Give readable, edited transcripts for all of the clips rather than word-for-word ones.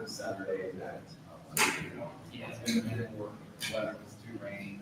Saturday that, Yeah, it's been a minute. Weather was too rainy.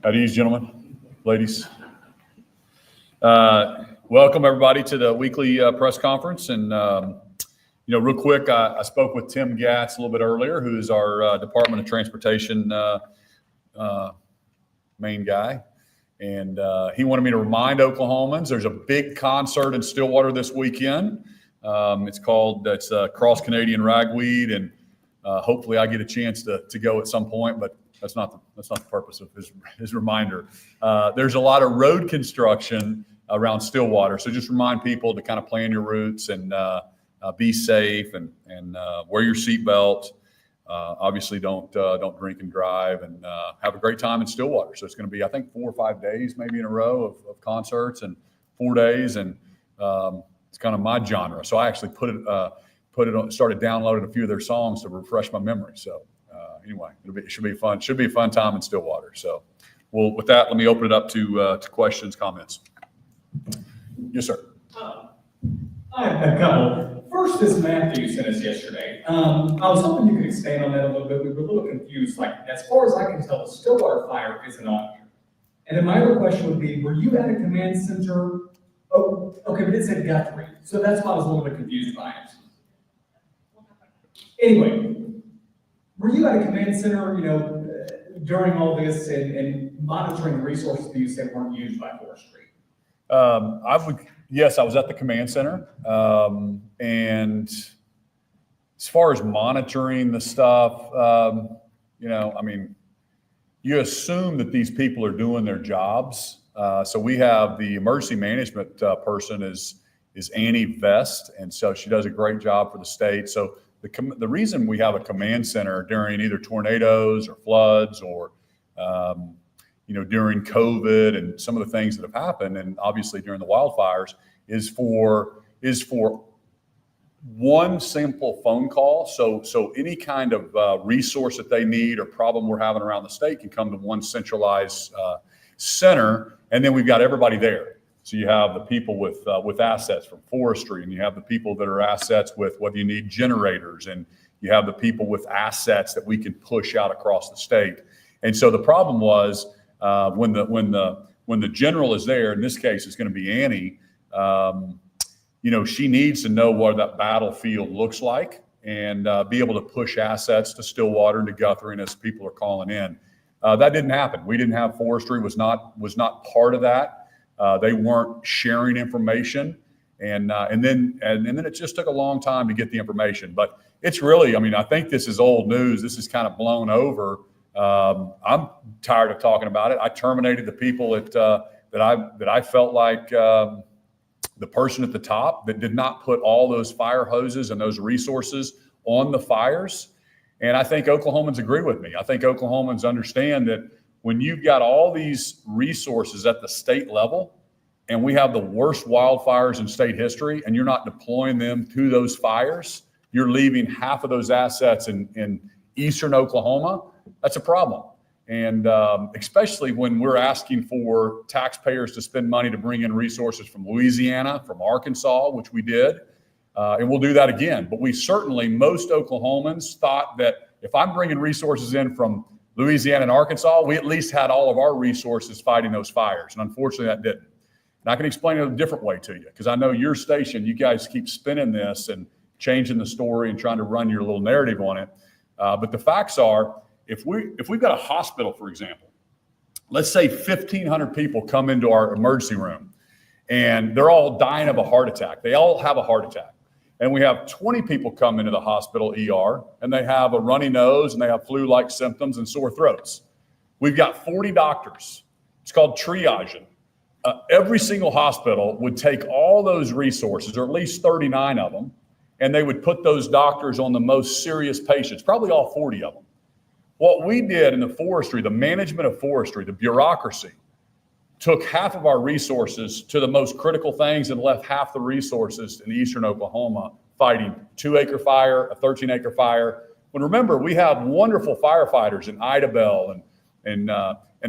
At ease, gentlemen, ladies. Welcome everybody to the weekly press conference. And real quick, I spoke with Tim Gatz a little bit earlier, who is our Department of Transportation main guy. And he wanted me to remind Oklahomans there's a big concert in Stillwater this weekend. It's Cross Canadian Ragweed, and hopefully I get a chance to go at some point, but that's not the purpose of his reminder. There's a lot of road construction around Stillwater, so just remind people to kind of plan your routes and be safe and wear your seatbelt. Obviously, don't drink and drive, and have a great time in Stillwater. So it's going to be, I think, 4 or 5 days, maybe in a row of concerts, and 4 days, and it's kind of my genre. So I actually started downloading a few of their songs to refresh my memory. So anyway, it should be fun. Should be a fun time in Stillwater. So, well, with that, let me open it up to questions, comments. Yes, sir. I have a couple. First, this map that you sent us yesterday. I was hoping you could expand on that a little bit. We were a little confused. Like, as far as I can tell, the Stillwater fire isn't on here. And then my other question would be, were you at a command center? Oh, okay, but it said Guthrie. So that's why I was a little bit confused by it. Anyway, were you at a command center, during all this and monitoring resources that you said weren't used by Forestry? Yes, I was at the command center. And as far as monitoring the stuff, you assume that these people are doing their jobs. So we have the emergency management person is Annie Vest, and so she does a great job for the state. So the reason we have a command center during either tornadoes or floods or during COVID and some of the things that have happened, and obviously during the wildfires, is for one simple phone call. So any kind of resource that they need or problem we're having around the state can come to one centralized center, and then we've got everybody there. So you have the people with assets from Forestry, and you have the people that are assets with whether you need generators, and you have the people with assets that we can push out across the state. And so the problem was when the general is there, in this case it's going to be Annie. She needs to know what that battlefield looks like and be able to push assets to Stillwater and to Guthrie, and as people are calling in. That didn't happen. We didn't have Forestry was not part of that. They weren't sharing information, and then it just took a long time to get the information. But it's really, I think this is old news. This is kind of blown over. I'm tired of talking about it. I terminated the people that I felt like the person at the top that did not put all those fire hoses and those resources on the fires. And I think Oklahomans agree with me. I think Oklahomans understand that when you've got all these resources at the state level, and we have the worst wildfires in state history, and you're not deploying them to those fires, you're leaving half of those assets in eastern Oklahoma. That's a problem. And especially when we're asking for taxpayers to spend money to bring in resources from Louisiana, from Arkansas, which we did, and we'll do that again. But most Oklahomans thought that if I'm bringing resources in from Louisiana and Arkansas, we at least had all of our resources fighting those fires. And unfortunately, that didn't. And I can explain it a different way to you, because I know your station, you guys keep spinning this and changing the story and trying to run your little narrative on it. But the facts are, if we've got a hospital, for example, let's say 1,500 people come into our emergency room and they're all dying of a heart attack. They all have a heart attack. And we have 20 people come into the hospital ER, and they have a runny nose, and they have flu-like symptoms and sore throats. We've got 40 doctors. It's called triaging. Every single hospital would take all those resources, or at least 39 of them, and they would put those doctors on the most serious patients, probably all 40 of them. What we did in the Forestry, the management of Forestry, the bureaucracy, took half of our resources to the most critical things and left half the resources in eastern Oklahoma fighting 2-acre fire, a 13-acre fire. When remember, we have wonderful firefighters in Idabel and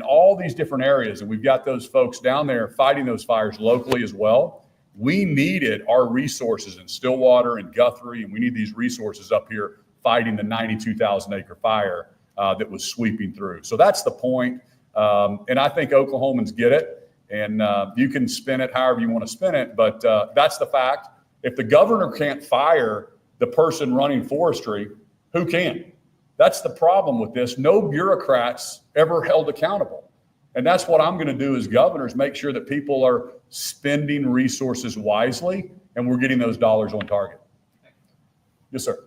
all these different areas, and we've got those folks down there fighting those fires locally as well. We needed our resources in Stillwater and Guthrie, and we need these resources up here fighting the 92,000-acre fire that was sweeping through. So that's the point. And I think Oklahomans get it, and you can spin it however you want to spin it, but that's the fact. If the governor can't fire the person running forestry, who can? That's the problem with this. No bureaucrats ever held accountable. And that's what I'm going to do as governor, is make sure that people are spending resources wisely and we're getting those dollars on target. Yes, sir.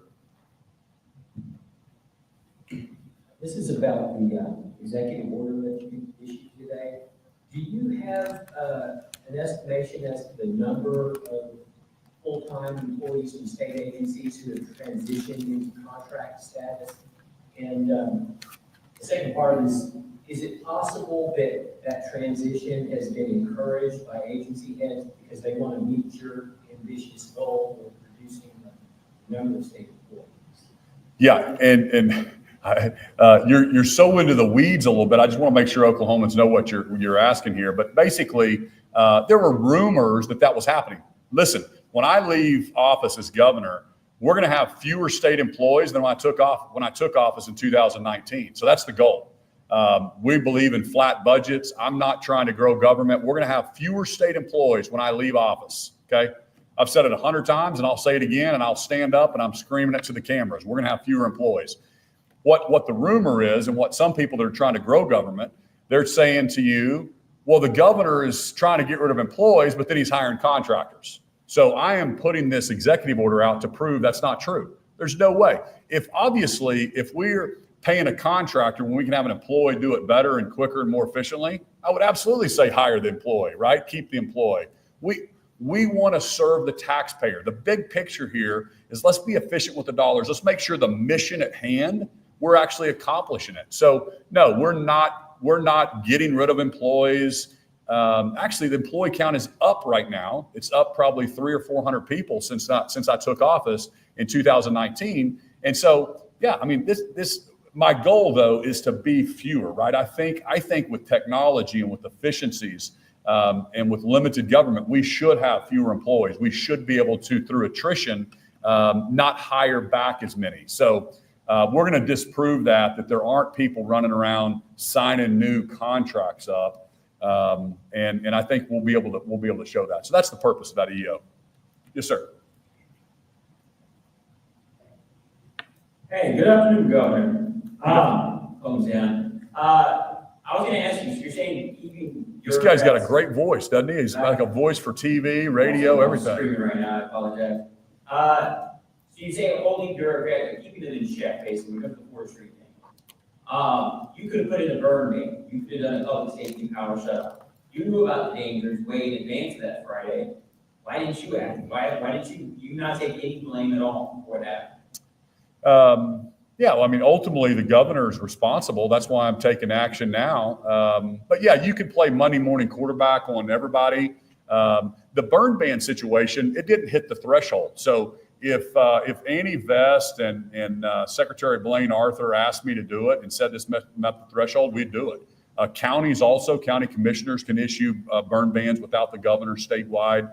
This is about the executive order that you issued today. Do you have an estimation as to the number of full-time employees from state agencies who have transitioned into contract status? And the second part is it possible that that transition has been encouraged by agency heads because they want to meet your ambitious goal of reducing the number of state employees? Yeah, and you're so into the weeds a little bit. I just want to make sure Oklahomans know what you're asking here. But basically, there were rumors that was happening. Listen, when I leave office as governor, we're going to have fewer state employees than when I took office in 2019. So that's the goal. We believe in flat budgets. I'm not trying to grow government. We're going to have fewer state employees when I leave office. Okay. I've said it 100 times and I'll say it again, and I'll stand up and I'm screaming it to the cameras. We're going to have fewer employees. What the rumor is, and what some people that are trying to grow government, they're saying to you, well, the governor is trying to get rid of employees, but then he's hiring contractors. So I am putting this executive order out to prove that's not true. There's no way. If we're paying a contractor when we can have an employee do it better and quicker and more efficiently, I would absolutely say hire the employee, right? Keep the employee. We want to serve the taxpayer. The big picture here is let's be efficient with the dollars. Let's make sure the mission at hand, we're actually accomplishing it. So no, we're not getting rid of employees. Actually, the employee count is up right now. It's up probably 300 or 400 people since I took office in 2019. And so, yeah, I mean, my goal though is to be fewer, right? I think with technology and with efficiencies and with limited government, we should have fewer employees. We should be able to, through attrition, not hire back as many. So we're going to disprove that there aren't people running around signing new contracts up. And I think we'll be able to show that. So that's the purpose of that EO. Yes, sir. Hey, good afternoon, Governor. Thumbs down. I was going to ask you, so you're saying keeping This guy's got a great voice, doesn't he? He's like a voice for TV, radio, everything. I'm screaming right now. I apologize. So you say holding bureaucrats, keeping it in check, basically, because of the Forestry thing. You could have put in a burn ban. You could have done a public safety power shutdown. You knew about the dangers way in advance of that Friday. Why didn't you act? Why did you not take any blame at all for that? Yeah, well, I mean, ultimately the governor is responsible. That's why I'm taking action now. But yeah, you can play Monday morning quarterback on everybody. The burn ban situation, it didn't hit the threshold. So if Annie Vest and Secretary Blaine Arthur asked me to do it and said this met the threshold, we'd do it. Counties also, county commissioners can issue burn bans without the governor's statewide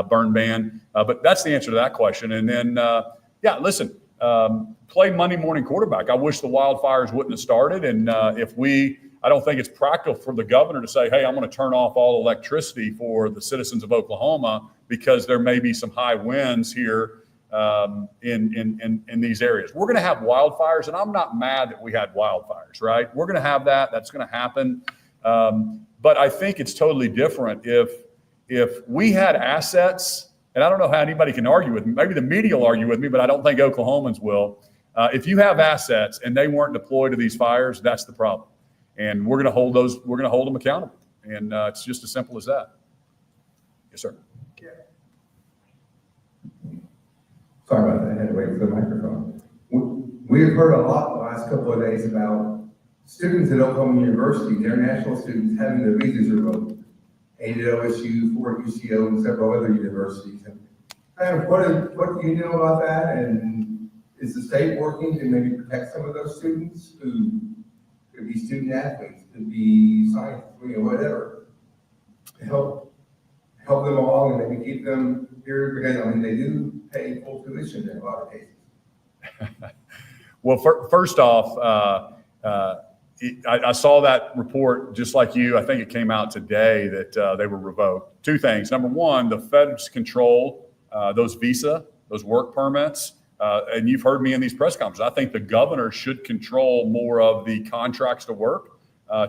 burn ban. But that's the answer to that question. And then, yeah, listen, play Monday morning quarterback. I wish the wildfires wouldn't have started. And I don't think it's practical for the governor to say, hey, I'm going to turn off all electricity for the citizens of Oklahoma because there may be some high winds here in these areas. We're going to have wildfires, and I'm not mad that we had wildfires, right? We're going to have that. That's going to happen. But I think it's totally different if we had assets, and I don't know how anybody can argue with me. Maybe the media will argue with me, but I don't think Oklahomans will. If you have assets and they weren't deployed to these fires, that's the problem. And we're going to hold them accountable. And it's just as simple as that. Yes, sir. Yeah. Sorry about that. I had to wait for the microphone. We have heard a lot the last couple of days about students at Oklahoma University, international students, having their visas revoked. Aimed at OSU, Fort UCO, and several other universities. And kind of what do you know about that? And is the state working to maybe protect some of those students who could be student athletes, could be science, whatever, to help them along and maybe keep them here? Because I mean, they do pay full tuition in a lot of cases. Well, first off, I saw that report just like you. I think it came out today that they were revoked. Two things. Number one, the feds control those those work permits. And you've heard me in these press conferences. I think the governor should control more of the contracts to work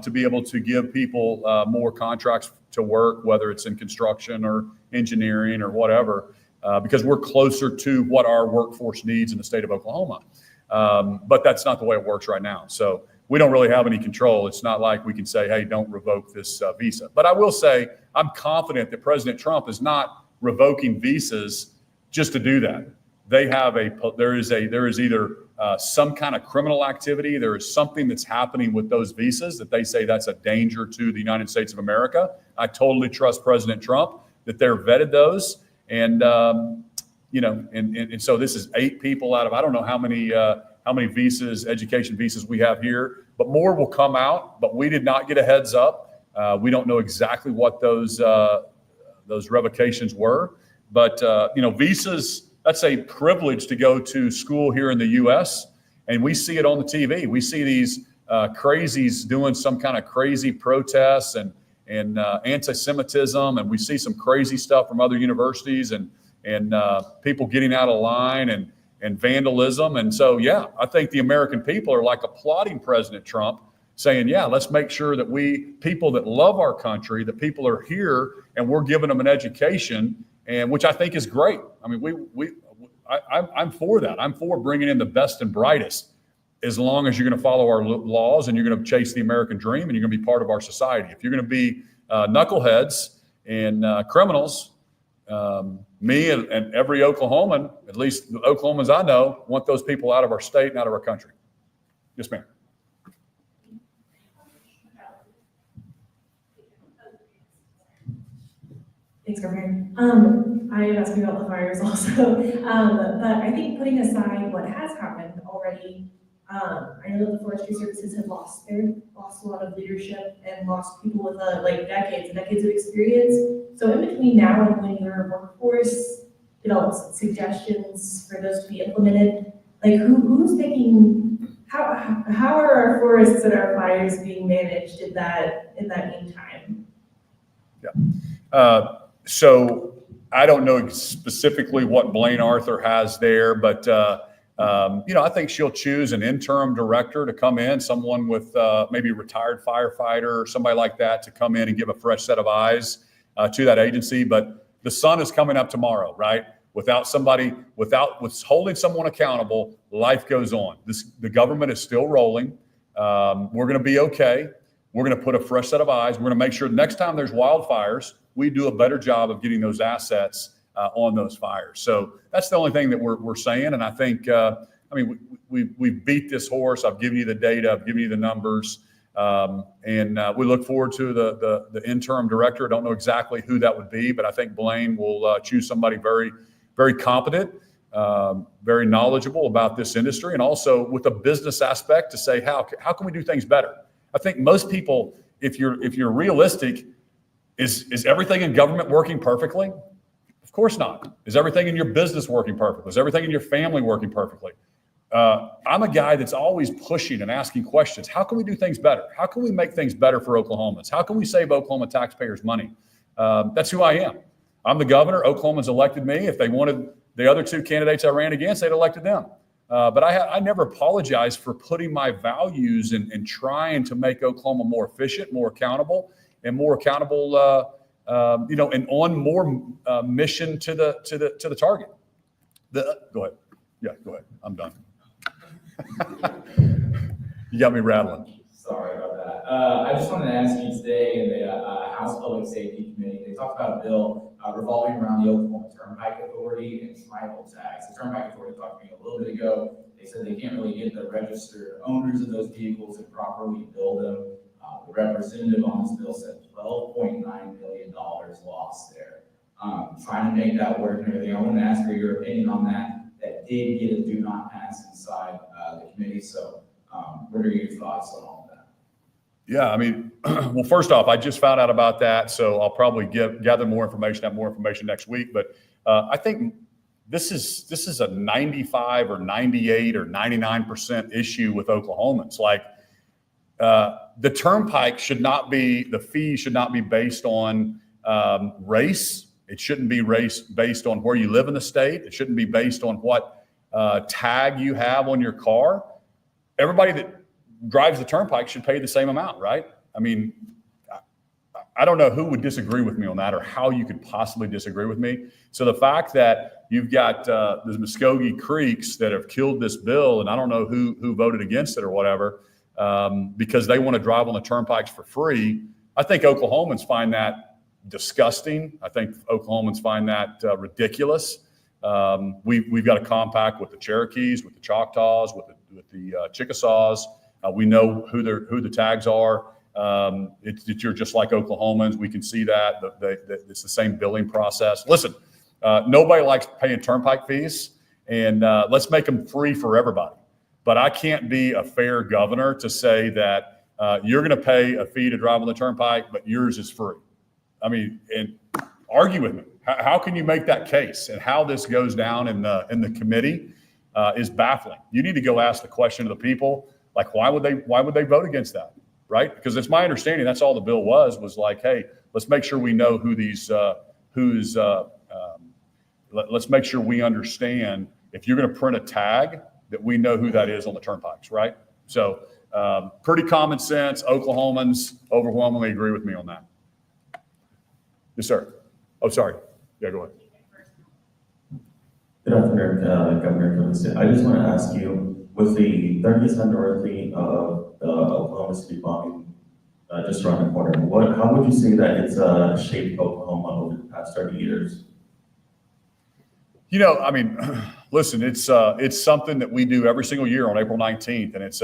to be able to give people more contracts to work, whether it's in construction or engineering or whatever, because we're closer to what our workforce needs in the state of Oklahoma. But that's not the way it works right now. So we don't really have any control. It's not like we can say, hey, don't revoke this visa. But I will say, I'm confident that President Trump is not revoking visas just to do that. They have there is either some kind of criminal activity. There is something that's happening with those visas that they say that's a danger to the United States of America. I totally trust President Trump that they're vetted those. And, and so this is 8 people out of, I don't know how many visas, education visas we have here, but more will come out, but we did not get a heads up. We don't know exactly what those revocations were, but, visas, that's a privilege to go to school here in the U.S. And we see it on the TV. We see these crazies doing some kind of crazy protests and anti-Semitism, and we see some crazy stuff from other universities and people getting out of line and vandalism. And so, yeah, I think the American people are like applauding President Trump, saying, yeah, let's make sure that people that love our country, that people are here and we're giving them an education, and which I think is great. I mean, I'm for that. I'm for bringing in the best and brightest, as long as you're going to follow our laws and you're going to chase the American dream and you're going to be part of our society. If you're going to be knuckleheads and criminals, me and every Oklahoman, at least the Oklahomans I know, want those people out of our state and out of our country. Yes, ma'am. Thanks, Governor. I had asked you about the fires also, but I think putting aside what has happened already, I know that the Forestry Services have lost a lot of leadership and lost people with decades and decades of experience. So in between now and when your workforce develops suggestions for those to be implemented, who's taking, how are our forests and our fires being managed in that meantime? Yeah. So I don't know specifically what Blaine Arthur has there, but I think she'll choose an interim director to come in, someone with maybe a retired firefighter or somebody like that to come in and give a fresh set of eyes to that agency. But the sun is coming up tomorrow, right? Without holding someone accountable, life goes on. The government is still rolling. We're going to be okay. We're going to put a fresh set of eyes. We're going to make sure next time there's wildfires, we do a better job of getting those assets on those fires. So that's the only thing that we're saying. And I think, we beat this horse. I've given you the data. I've given you the numbers. And we look forward to the interim director. I don't know exactly who that would be, but I think Blaine will choose somebody very, very competent, very knowledgeable about this industry, and also with a business aspect to say, how can we do things better? I think most people, if you're realistic, is everything in government working perfectly? Of course not. Is everything in your business working perfectly? Is everything in your family working perfectly? I'm a guy that's always pushing and asking questions. How can we do things better? How can we make things better for Oklahomans? How can we save Oklahoma taxpayers money? That's who I am. I'm the governor. Oklahomans elected me. If they wanted the other 2 candidates I ran against, they'd elected them. But I never apologize for putting my values and trying to make Oklahoma more efficient, more accountable, and more accountable, and on more mission to the target. Go ahead. Yeah, go ahead. I'm done. You got me rattling. Sorry about that. I just wanted to ask you today in the House Public Safety Committee, they talked about a bill revolving around the Oklahoma Turnpike Authority and tribal tax. The Turnpike Authority talked to me a little bit ago. They said they can't really get the registered owners of those vehicles to properly bill them. The representative on this bill said $12.9 million lost there. Trying to make that work and everything. I want to ask for your opinion on that. That did get a do not pass inside the committee. So what are your thoughts on all of that? Yeah, well, first off, I just found out about that, so I'll probably gather more information, have more information next week. But I think this is a 95 or 98 or 99% issue with Oklahomans. the turnpike should not be, the fee should not be based on race. It shouldn't be based on where you live in the state. It shouldn't be based on what tag you have on your car. Everybody that drives the turnpike should pay the same amount, right? I mean, I don't know who would disagree with me on that or how you could possibly disagree with me. So the fact that you've got the Muskogee Creeks that have killed this bill, and I don't know who voted against it or whatever, because they want to drive on the turnpikes for free. I think Oklahomans find that disgusting. I think Oklahomans find that ridiculous. We've got a compact with the Cherokees, with the Choctaws, with the Chickasaws. We know who the tags are. You're just like Oklahomans. We can see that. It's the same billing process. Listen, nobody likes paying turnpike fees, and let's make them free for everybody. But I can't be a fair governor to say that you're going to pay a fee to drive on the turnpike, but yours is free. I mean, and argue with me. How can you make that case? And how this goes down in the committee is baffling. You need to go ask the question to the people, like, why would they vote against that? Right? Because it's my understanding that's all the bill was like, hey, let's make sure we know who these, let's make sure we understand if you're going to print a tag that we know who that is on the turnpikes, right? So pretty common sense. Oklahomans overwhelmingly agree with me on that. Yes, sir. Oh, sorry. Yeah, go ahead. Good afternoon, Governor Phillips. I just want to ask you, with the 30th anniversary of the Oklahoma City bombing just around the corner, how would you say that it's shaped Oklahoma over the past 30 years? You know, I mean, listen, it's something that we do every single year on April 19th, and it's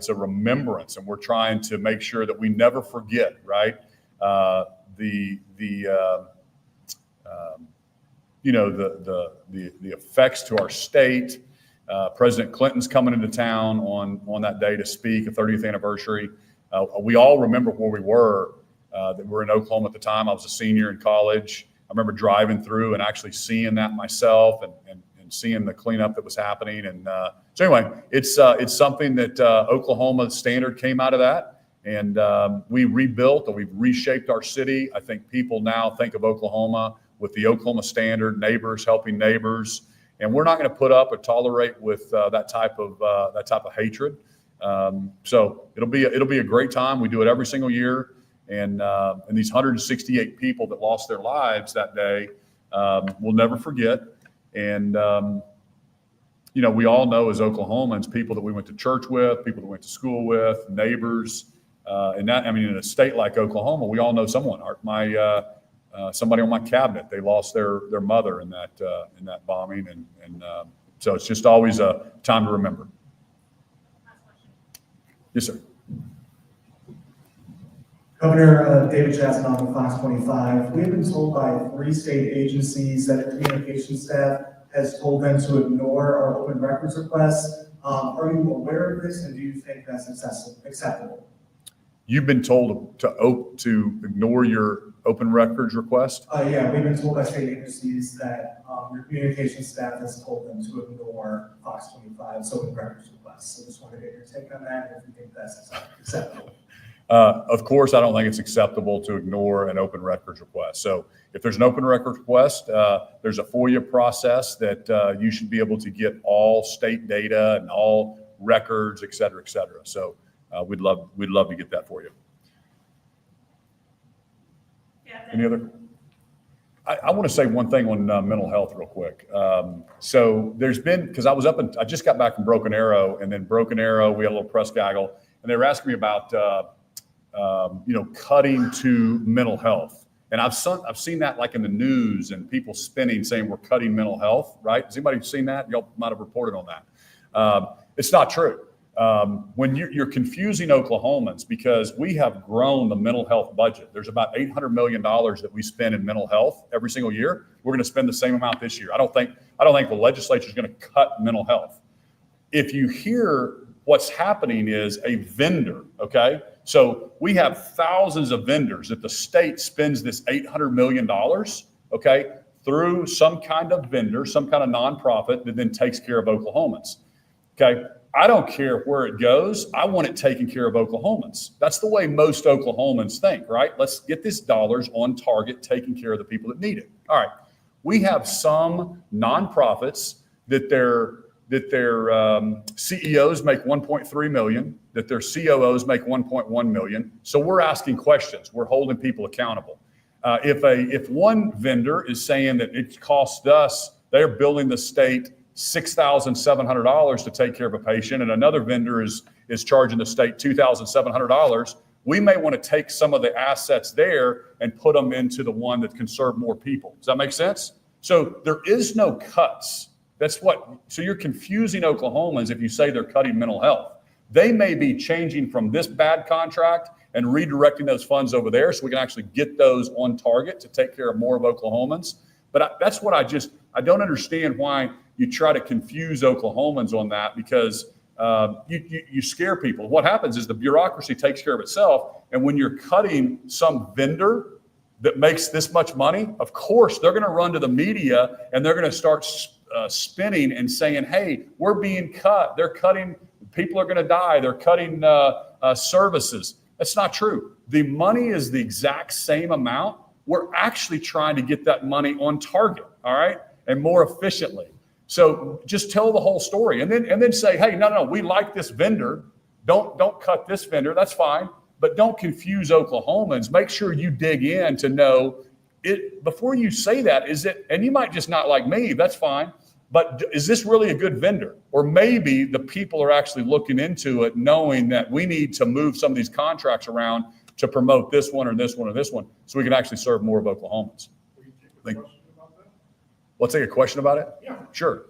a remembrance, and we're trying to make sure that we never forget, right? The effects to our state. President Clinton's coming into town on that day to speak, a 30th anniversary. We all remember where we were, that we're in Oklahoma at the time. I was a senior in college. I remember driving through and actually seeing that myself and seeing the cleanup that was happening. And so anyway, it's something that Oklahoma standard came out of that. And we rebuilt or we've reshaped our city. I think people now think of Oklahoma with the Oklahoma standard, neighbors helping neighbors. And we're not going to put up or tolerate with that type of hatred. So it'll be a great time. We do it every single year, and these 168 people that lost their lives that day, we'll never forget. And we all know as Oklahomans, people that we went to church with, people that went to school with, neighbors, and that, I mean, in a state like Oklahoma, we all know someone. Somebody on my cabinet, they lost their mother in that bombing, and so it's just always a time to remember. Yes, sir. Governor David Jasmine on Fox 25. We have been told by 3 state agencies that the communications staff has told them to ignore our open records requests. Are you aware of this, and do you think that's acceptable? You've been told to ignore your open records request? Yeah, we've been told by state agencies that your communications staff has told them to ignore Fox 25's open records requests. So just wanted to get your take on that, and if you think that's acceptable. Of course, I don't think it's acceptable to ignore an open records request. So if there's an open records request, there's a FOIA process that you should be able to get all state data and all records, et cetera, et cetera. So we'd love to get that for you. Any other? I want to say one thing on mental health real quick. So there's been, because I just got back from Broken Arrow, and then Broken Arrow, we had a little press gaggle, and they were asking me about, cutting to mental health. And I've seen that like in the news and people spinning saying we're cutting mental health, right? Has anybody seen that? Y'all might have reported on that. It's not true. When you're confusing Oklahomans, because we have grown the mental health budget. There's about $800 million that we spend in mental health every single year. We're going to spend the same amount this year. I don't think the legislature is going to cut mental health. If you hear what's happening is a vendor, okay? So we have thousands of vendors that the state spends this $800 million, okay, through some kind of vendor, some kind of nonprofit that then takes care of Oklahomans, okay? I don't care where it goes. I want it taking care of Oklahomans. That's the way most Oklahomans think, right? Let's get this dollars on target, taking care of the people that need it. All right. We have some nonprofits that their CEOs make 1.3 million, that their COOs make 1.1 million. So we're asking questions. We're holding people accountable. If one vendor is saying that it costs us, they're billing the state $6,700 to take care of a patient, and another vendor is charging the state $2,700, we may want to take some of the assets there and put them into the one that can serve more people. Does that make sense? So there is no cuts. So you're confusing Oklahomans if you say they're cutting mental health. They may be changing from this bad contract and redirecting those funds over there so we can actually get those on target to take care of more of Oklahomans. But that's what I don't understand why you try to confuse Oklahomans on that, because you scare people. What happens is the bureaucracy takes care of itself. And when you're cutting some vendor that makes this much money, of course, they're going to run to the media and they're going to start spinning and saying, hey, we're being cut. They're cutting, people are going to die. They're cutting services. That's not true. The money is the exact same amount. We're actually trying to get that money on target, all right, and more efficiently. So just tell the whole story and then say, hey, no, we like this vendor. Don't cut this vendor. That's fine. But don't confuse Oklahomans. Make sure you dig in to know it before you say that. Is it, and you might just not like me, that's fine. But is this really a good vendor? Or maybe the people are actually looking into it, knowing that we need to move some of these contracts around to promote this one or this one or this one, so we can actually serve more of Oklahomans. We'll take a question about it? Yeah. Sure.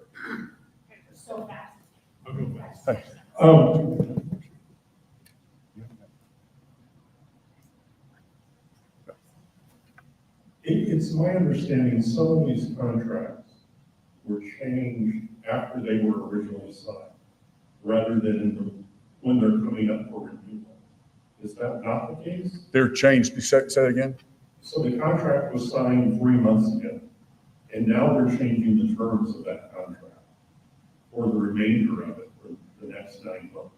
So fast. I'll go fast. Hey. It's my understanding some of these contracts were changed after they were originally signed, rather than when they're coming up for renewal. Is that not the case? They're changed. Say that again. So the contract was signed 3 months ago, and now they're changing the terms of that contract for the remainder of it for the next 9 months.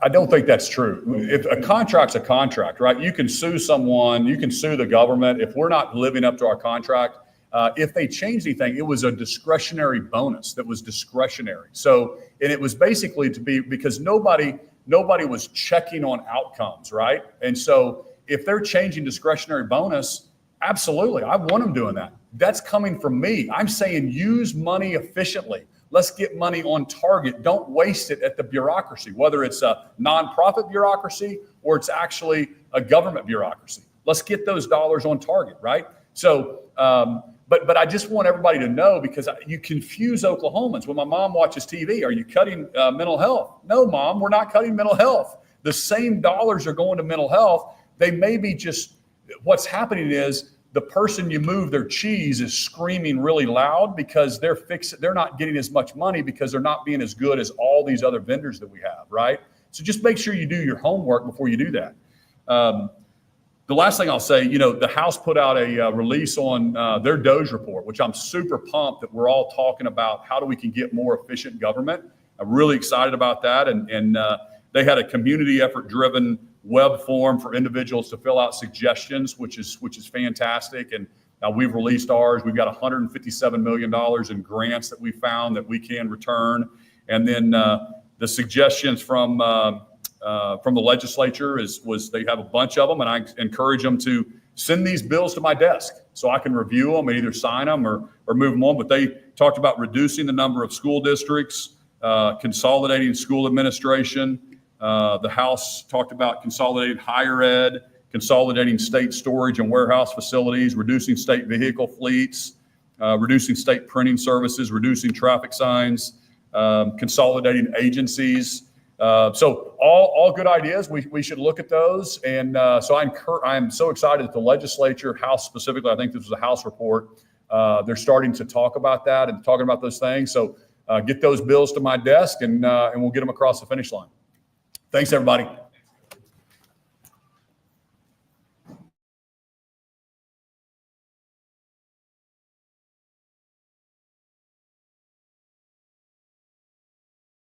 I don't think that's true. If a contract's a contract, right? You can sue someone, you can sue the government. If we're not living up to our contract, if they change anything, it was a discretionary bonus that was discretionary. So, and it was basically to be, because nobody was checking on outcomes, right? And so if they're changing discretionary bonus, absolutely, I want them doing that. That's coming from me. I'm saying use money efficiently. Let's get money on target. Don't waste it at the bureaucracy, whether it's a nonprofit bureaucracy or it's actually a government bureaucracy. Let's get those dollars on target, right? So, but I just want everybody to know, because you confuse Oklahomans. When my mom watches TV, are you cutting mental health? No, Mom, we're not cutting mental health. The same dollars are going to mental health. They may be just, what's happening is, the person you move their cheese is screaming really loud because they're not getting as much money because they're not being as good as all these other vendors that we have, right? So just make sure you do your homework before you do that. The last thing I'll say, the House put out a release on their DOGE report, which I'm super pumped that we're all talking about how we can get more efficient government. I'm really excited about that. And they had a community effort driven web form for individuals to fill out suggestions, which is fantastic. And we've released ours. We've got $157 million in grants that we found that we can return. And then the suggestions from the legislature they have a bunch of them, and I encourage them to send these bills to my desk so I can review them and either sign them or move them on. But they talked about reducing the number of school districts, consolidating school administration. The House talked about consolidating higher ed, consolidating state storage and warehouse facilities, reducing state vehicle fleets, reducing state printing services, reducing traffic signs, consolidating agencies. So all good ideas. We should look at those. And so I'm so excited that the legislature, House specifically, I think this was a House report, they're starting to talk about that and talking about those things. So get those bills to my desk and we'll get them across the finish line. Thanks, everybody.